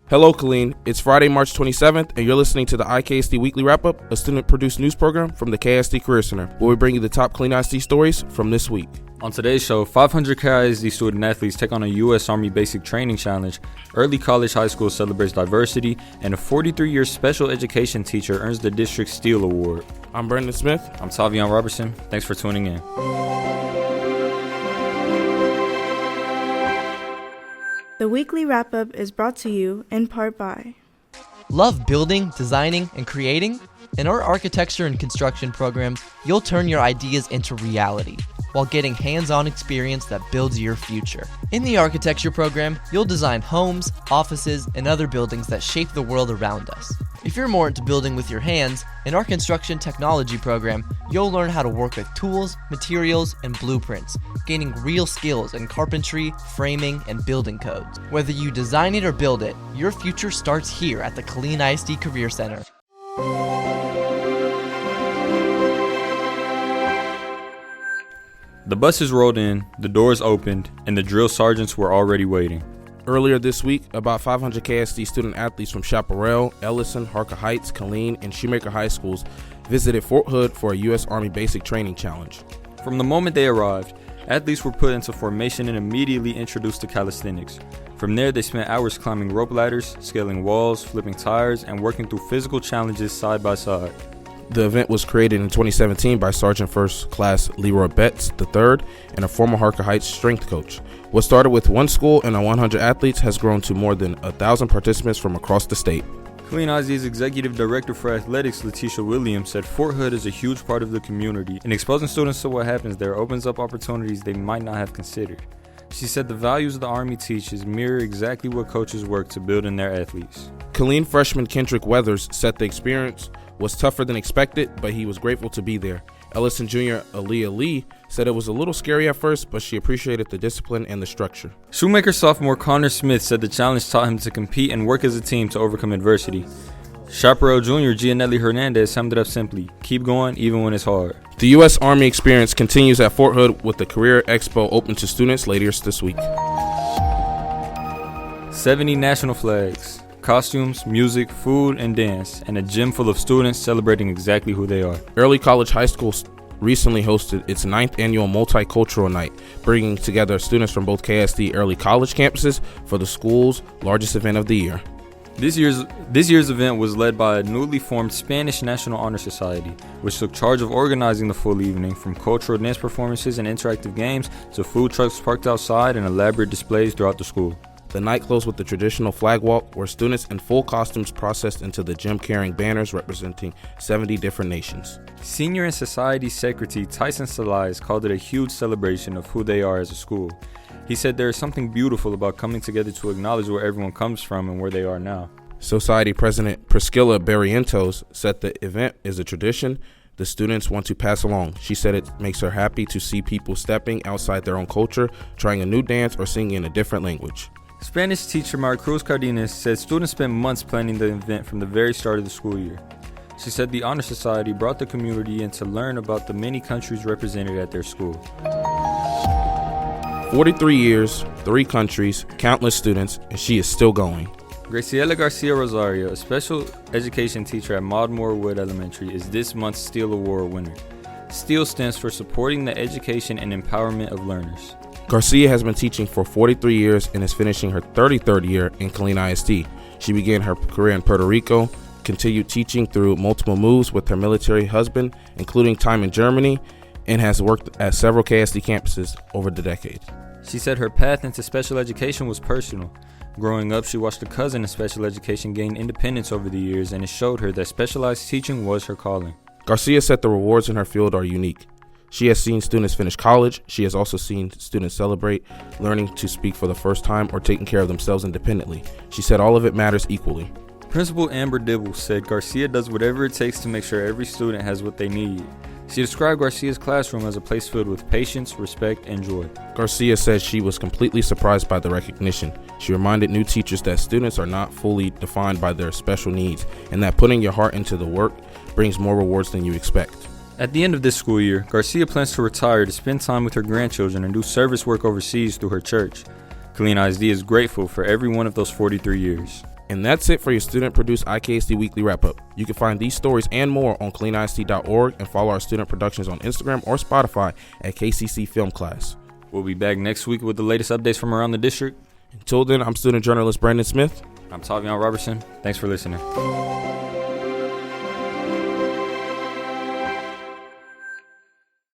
Hello, Colleen. It's Friday, March 27th, and you're listening to the iKISD Weekly Wrap-Up, a student-produced news program from the KISD Career Center, where we bring you the top KISD stories from this week. On today's show, 500 KISD student athletes take on a U.S. Army Basic Training Challenge, early college high school celebrates diversity, and a 43-year special education teacher earns the District Steel Award. I'm Brandon Smith. I'm Taiveyon Robertson. Thanks for tuning in. The weekly wrap-up is brought to you in part by Love building, designing, and creating? In our architecture and construction programs, you'll turn your ideas into reality while getting hands-on experience that builds your future. In the architecture program, you'll design homes, offices, and other buildings that shape the world around us. If you're more into building with your hands, in our construction technology program, you'll learn how to work with tools, materials, and blueprints, gaining real skills in carpentry, framing, and building codes. Whether you design it or build it, your future starts here at the KISD Career Center. The buses rolled in, the doors opened, and the drill sergeants were already waiting. Earlier this week, about 500 KISD student athletes from Chaparral, Ellison, Harker Heights, Killeen, and Shoemaker High Schools visited Fort Hood for a U.S. Army Basic Training Challenge. From the moment they arrived, athletes were put into formation and immediately introduced to calisthenics. From there, they spent hours climbing rope ladders, scaling walls, flipping tires, and working through physical challenges side by side. The event was created in 2017 by Sergeant First Class Leroy Betts III and a former Harker Heights strength coach. What started with one school and 100 athletes has grown to more than 1,000 participants from across the state. KISD's Executive Director for Athletics, Letitia Williams, said Fort Hood is a huge part of the community, and exposing students to what happens there opens up opportunities they might not have considered. She said the values the Army teaches mirror exactly what coaches work to build in their athletes. Killeen freshman Kendrick Weathers said the experience was tougher than expected, but he was grateful to be there. Ellison Jr. Aaliyah Lee said it was a little scary at first, but she appreciated the discipline and the structure. Shoemaker sophomore Connor Smith said the challenge taught him to compete and work as a team to overcome adversity. Chaparral Jr. Gianelli Hernandez summed it up simply: keep going even when it's hard. The U.S. Army experience continues at Fort Hood with the Career Expo open to students later this week. 70 national flags, costumes, music, food, and dance, and a gym full of students celebrating exactly who they are. Early College High School recently hosted its 9th annual Multicultural Night, bringing together students from both KISD early college campuses for the school's largest event of the year. This year's event was led by a newly formed Spanish National Honor Society, which took charge of organizing the full evening, from cultural dance performances and interactive games to food trucks parked outside and elaborate displays throughout the school. The night closed with the traditional flag walk, where students in full costumes processed into the gym carrying banners representing 70 different nations. Senior in Society Secretary Tyson Salais called it a huge celebration of who they are as a school. He said there is something beautiful about coming together to acknowledge where everyone comes from and where they are now. Society President Priscilla Barrientos said the event is a tradition the students want to pass along. She said it makes her happy to see people stepping outside their own culture, trying a new dance, or singing in a different language. Spanish teacher Maricruz Cardenas said students spent months planning the event from the very start of the school year. She said the Honor Society brought the community in to learn about the many countries represented at their school. 43 years, 3 countries, countless students, and she is still going. Graciela Garcia Rosario, a special education teacher at Maudmore Wood Elementary, is this month's Steel Award winner. STEEL stands for Supporting the Education and Empowerment of Learners. Garcia has been teaching for 43 years and is finishing her 33rd year in KISD. She began her career in Puerto Rico, continued teaching through multiple moves with her military husband, including time in Germany, and has worked at several KISD campuses over the decade. She said her path into special education was personal. Growing up, she watched a cousin in special education gain independence over the years, and it showed her that specialized teaching was her calling. Garcia said the rewards in her field are unique. She has seen students finish college. She has also seen students celebrate learning to speak for the first time or taking care of themselves independently. She said all of it matters equally. Principal Amber Dibble said Garcia does whatever it takes to make sure every student has what they need. She described Garcia's classroom as a place filled with patience, respect, and joy. Garcia said she was completely surprised by the recognition. She reminded new teachers that students are not fully defined by their special needs, and that putting your heart into the work brings more rewards than you expect. At the end of this school year, Garcia plans to retire to spend time with her grandchildren and do service work overseas through her church. KISD is grateful for every one of those 43 years. And that's it for your student-produced iKISD Weekly Wrap-Up. You can find these stories and more on cleanisd.org and follow our student productions on Instagram or Spotify at KCC Film Class. We'll be back next week with the latest updates from around the district. Until then, I'm student journalist Brandon Smith. I'm Taiveyon Robertson. Thanks for listening.